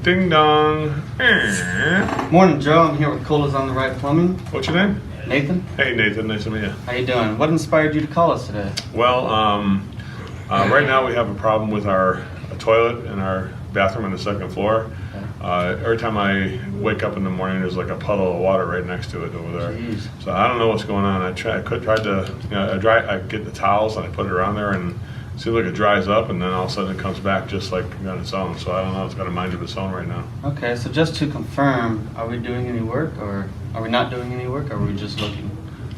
Ding dong. Morning, Joe. I'm here with Coola's on the Right Plumbing. What's your name? Nathan. Hey, Nathan. Nice to meet you. How you doing? What inspired you to call us today? Well, right now we have a problem with our toilet in our bathroom on the second floor. Every time I wake up in the morning, there's like a puddle of water right next to it over there. Jeez. So I don't know what's going on. I tried to, I get the towels and I put it around there and it seems like it dries up, and then all of a sudden it comes back just like on its own. So I don't know. It's got a mind of its own right now. Okay, so just to confirm, are we doing any work, or are we not doing any work, or are we just looking?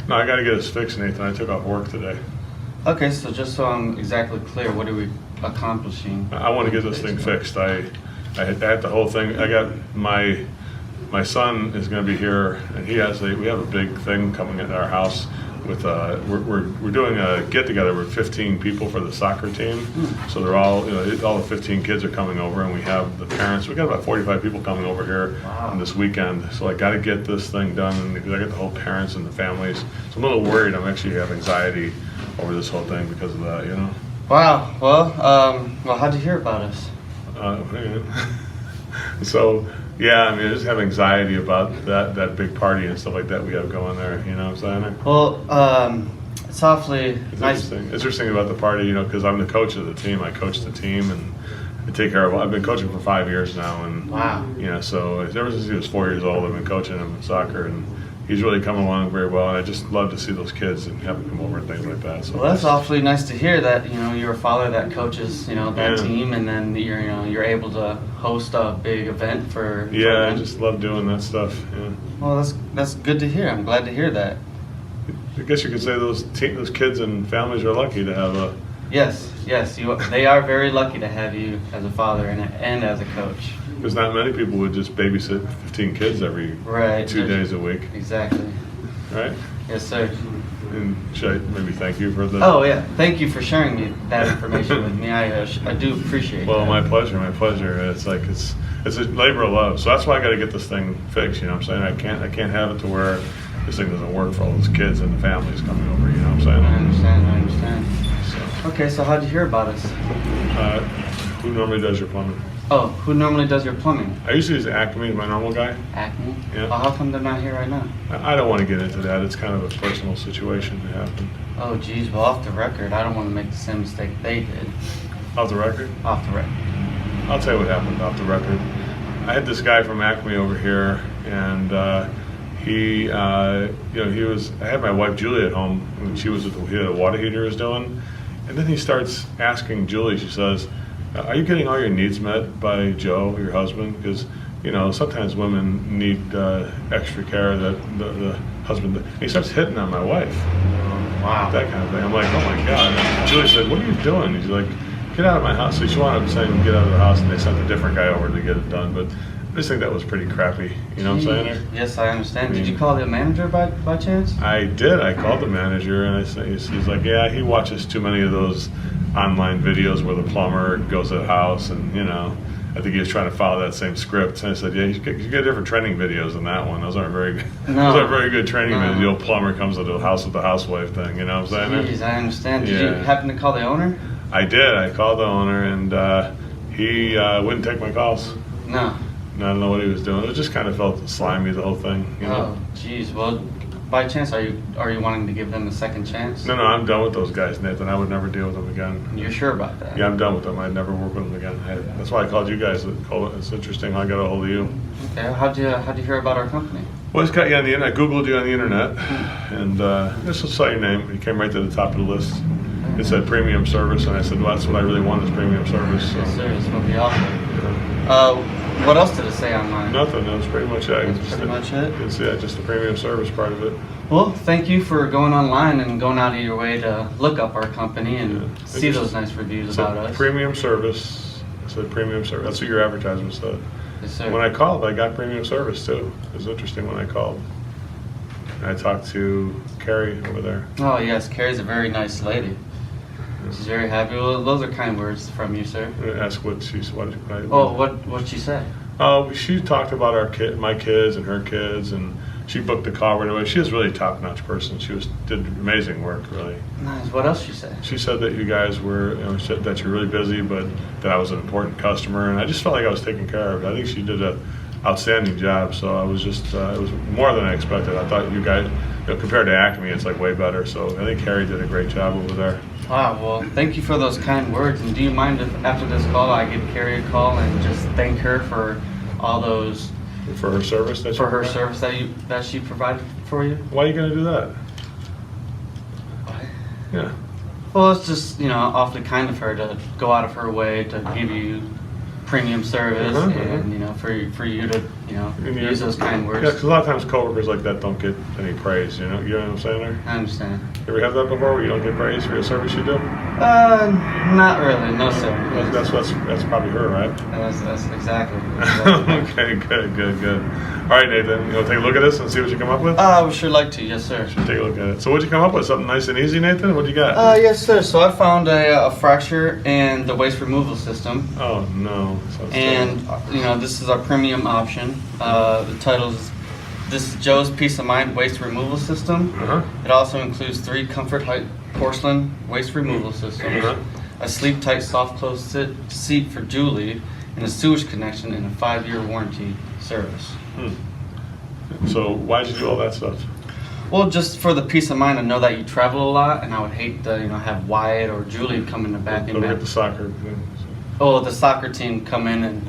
No, I got to get this fixed, Nathan. I took off work today. Okay, so just so I'm exactly clear, what are we accomplishing? I want to get this thing fixed. I had the whole thing. I got my son is going to be here, and we have a big thing coming at our house. With we're doing a get together with 15 people for the soccer team. So they're all all the 15 kids are coming over, and we have the parents. We got about 45 people coming over here on this weekend. So I got to get this thing done, and I got the whole parents and the families. So I'm a little worried. I'm actually have anxiety over this whole thing because of that. Wow. Well, how'd you hear about us? So yeah, I mean, I just have anxiety about that big party and stuff like that we have going there. You know what I'm saying? Well, it's awfully nice. It's interesting about the party, because I'm the coach of the team. I coach the team and I take care of. I've been coaching for 5 years now, and wow. So ever since he was 4 years old, I've been coaching him in soccer, and he's really come along very well. And I just love to see those kids and have them come over and things like that. So well, that's awfully nice to hear that you're a father that coaches that team, and then you're able to host a big event for. Yeah, I just love doing that stuff. Yeah. Well, that's good to hear. I'm glad to hear that. I guess you could say those kids and families are lucky to have a. Yes, they are very lucky to have you as a father and as a coach. Because not many people would just babysit 15 kids every 2 days a week. Exactly. Right? Yes, sir. And should I maybe thank you for the... Oh, yeah. Thank you for sharing that information with me. I do appreciate it. Well, my pleasure. It's like it's a labor of love. So that's why I got to get this thing fixed, I'm saying? I can't have it to where this thing doesn't work for all those kids and the families coming over, what I'm saying? I understand. So. Okay, so how'd you hear about us? Who normally does your plumbing? Oh, who normally does your plumbing? I usually use Acme, my normal guy. Acme? Yeah. Well, how come they're not here right now? I don't want to get into that. It's kind of a personal situation that happened. Oh, geez. Well, off the record, I don't want to make the same mistake they did. Off the record? Off the record. I'll tell you what happened off the record. I had this guy from Acme over here, and he was. I had my wife Julie at home when he had a water heater he was doing, and then he starts asking Julie. She says, "Are you getting all your needs met by Joe, your husband? Because sometimes women need extra care that the husband." And he starts hitting on my wife. Wow. That kind of thing. I'm like, oh my God. And Julie said, "What are you doing?" He's like, "Get out of my house." So she wound up saying, "Get out of the house," and they sent a different guy over to get it done. But I just think that was pretty crappy. You know what I'm saying? Yes, I understand. Did you call the manager by chance? I did. I called the manager, and he's like, "Yeah, he watches too many of those online videos where the plumber goes to the house, and I think he was trying to follow that same script." And I said, "Yeah, you get different training videos than that one. Those aren't very good. Those aren't very good training videos. The old plumber comes to the house with the housewife thing. You know what I'm saying?" Jeez, I understand. Did you happen to call the owner? I did. I called the owner, and he wouldn't take my calls. No. I don't know what he was doing. It just kind of felt slimy, the whole thing. Oh, geez. Well, by chance, are you wanting to give them a second chance? No, I'm done with those guys, Nathan. I would never deal with them again. You're sure about that? Yeah, I'm done with them. I'd never work with them again. That's why I called you guys. It's interesting how I got a hold of you. Okay. How'd you hear about our company? Well, I just got you on the internet. I Googled you on the internet, and I just saw your name. You came right to the top of the list. It said premium service, and I said, well, that's what I really want is premium service. So. Yes, sir. It's going to be awesome. What else did it say online? Nothing. That was pretty much it. That's pretty much it? It's, just the premium service part of it. Well, thank you for going online and going out of your way to look up our company and see those nice reviews about us. Premium service. It said premium service. That's what your advertisement said. Yes, sir. When I called, I got premium service too. It was interesting when I called. I talked to Carrie over there. Oh, yes. Carrie's a very nice lady. She's very happy. Well, those are kind words from you, sir. I asked what what'd she say? She talked about my kids and her kids, and she booked the call right away. She was really a top-notch person. She did amazing work, really. Nice. What else she said? She said that you guys were, said that you're really busy, but that I was an important customer, and I just felt like I was taken care of. I think she did an outstanding job. So I was just, it was more than I expected. I thought you guys, compared to Acme, it's like way better. So I think Carrie did a great job over there. Wow, well, thank you for those kind words. And do you mind if after this call I give Carrie a call and just thank her for all those For her service that she provided for you? Why are you going to do that? Why? Yeah. Well, it's just, awfully kind of her to go out of her way to give you premium service and, for you to, use those kind words. Yeah, because a lot of times coworkers like that don't get any praise, you know what I'm saying there? I understand. You ever have that before where you don't get praise for your service you do? Not really, no sir. That's probably her, right? That's exactly. Okay, good. All right, Nathan, you want to take a look at this and see what you come up with? I would sure like to, yes sir. Should take a look at it. So what'd you come up with? Something nice and easy, Nathan? What'd you got? Yes sir, so I found a fracture in the waste removal system. Oh no. And this is our premium option. The title is, this is Joe's Peace of Mind Waste Removal System. It also includes 3 comfort height porcelain waste removal systems, a sleep tight soft close seat for Julie, and a sewage connection and a 5-year warranty service. So why'd you do all that stuff? Well, just for the peace of mind, I know that you travel a lot, and I would hate to have Wyatt or Julie come in the back and the soccer thing. Oh, the soccer team come in and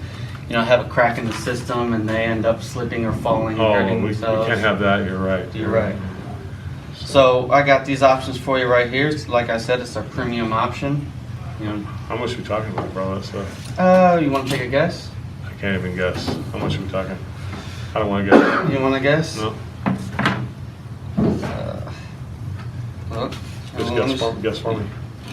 have a crack in the system, and they end up slipping or falling and hurting we themselves. can't have that. You're right. You're right. So I got these options for you right here. Like I said, it's our premium option. How much are we talking about for all that stuff? You want to take a guess? I can't even guess. How much are we talking? I don't want to guess. You want to guess? No. Well, Just guess for me.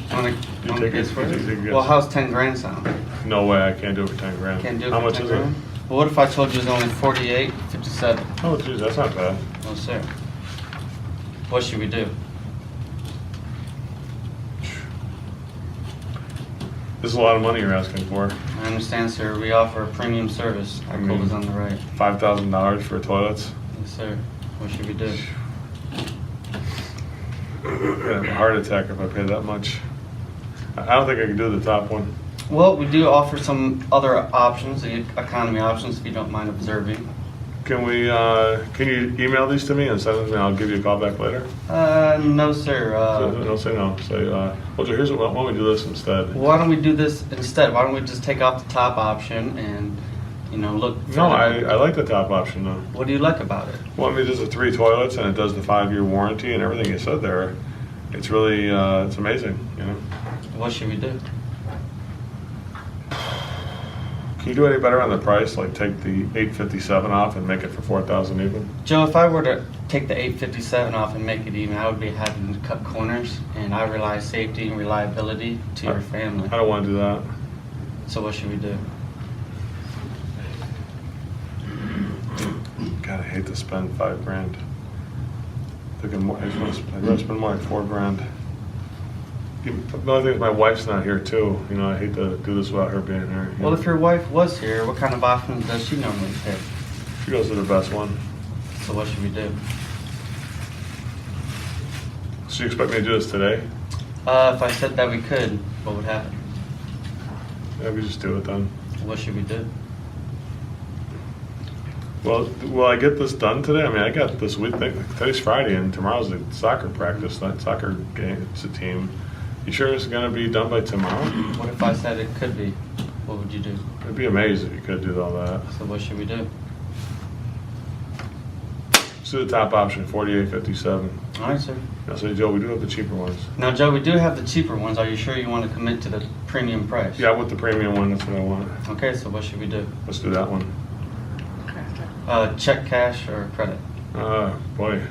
Want to guess for take a it? guess. Well, how's 10 grand sound? No way, I can't do it for 10 grand. Can't do it How for much 10 is grand? it? Well, what if I told you it was only 48.57? Oh, geez, that's not bad. No, sir. What should we do? This is a lot of money you're asking for. I understand, sir. We offer a premium service. Our code is on the right. $5,000 for toilets? Yes, sir. What should we do? I'd have a heart attack if I pay that much. I don't think I can do the top one. Well, we do offer some other options, the economy options, if you don't mind observing. Can you email these to me and send them to me? I'll give you a call back later. No, sir. Don't say no. Say, well, here's what. Why don't we do this instead? Why don't we do this instead? Why don't we just take off the top option and, look for No, I like the top option though. What do you like about it? Well, I mean, there's the 3 toilets and it does the 5-year warranty and everything you said there. It's really, it's amazing, What should we do? Can you do any better on the price? Like take the $857 off and make it for $4,000 even? Joe, if I were to take the $857 off and make it even, I would be having to cut corners, and I rely safety and reliability to your family. I don't want to do that. So what should we do? God, I hate to spend $5 grand. I'd rather spend more like $4 grand. The only thing is my wife's not here too. I hate to do this without her being here. Well, if your wife was here, what kind of options does she normally pick? She goes to the best one. So what should we do? So you expect me to do this today? If I said that we could, what would happen? Yeah, we just do it then. What should we do? Well, will I get this done today? I mean, I got this week. Today's Friday and tomorrow's the soccer practice. That soccer game, it's a team. You sure it's going to be done by tomorrow? What if I said it could be? What would you do? I'd be amazed if you could do all that. So what should we do? Let's do the top option, $48.57. All right, sir. Now, so Joe, we do have the cheaper ones. Now, Joe, we do have the cheaper ones. Are you sure you want to commit to the premium price? Yeah, with the premium one, that's what I want. Okay, so what should we do? Let's do that one. Check, cash, or credit? Boy,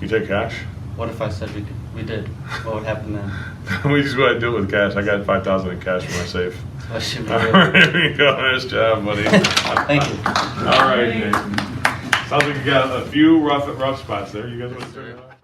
you take cash? What if I said we did? What would happen then? We just go ahead and do it with cash. I got $5,000 in cash for my safe. So what should we All do? right, here you go. Nice job, buddy. Thank you. All right, Nathan. Sounds like you got a few rough spots there. You guys want to turn it off?